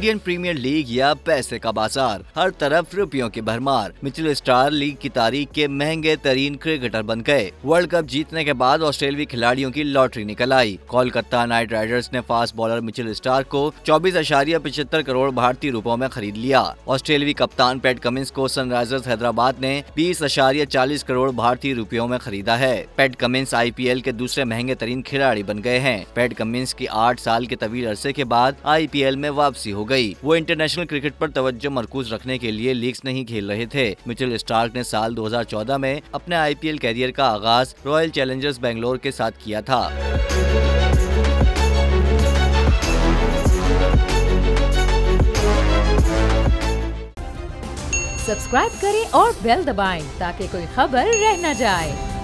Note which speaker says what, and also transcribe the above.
Speaker 1: Indian premiere league या पैसे का बाजार, हर तरफ रुपयों की भरमार। मिचेल स्टार्क लीग की तारीख के महंगे तरीन क्रिकेटर बन गए। वर्ल्ड कप जीतने के बाद ऑस्ट्रेलियावी खिलाड़ियों की लॉटरी निकल आई। कोलकाता नाइट राइडर्स ने फास्ट बॉलर मिचेल स्टार्क को 24.75 करोड़ भारतीय रुपयों में खरीद लिया। ऑस्ट्रेलियावी कप्तान पैट कमिंस को सनराइजर्स हैदराबाद ने 20.40 करोड़ भारतीय रुपयों में खरीदा है। पैट कमिंस IPL के दूसरे महंगे तरीन खिलाड़ी बन गए हैं। पैट कमिंस की 8 साल के तवील अरसे के बाद IPL में वापसी हो गई। वो इंटरनेशनल क्रिकेट पर तवज्जो मरकूज रखने के लिए लीग्स नहीं खेल रहे थे। मिचेल स्टार्क ने साल 2014 में अपने IPL कैरियर का आगाज रॉयल चैलेंजर्स बेंगलोर के साथ किया था।
Speaker 2: सब्सक्राइब करें और बेल दबाएं ताकि कोई खबर रह न जाए।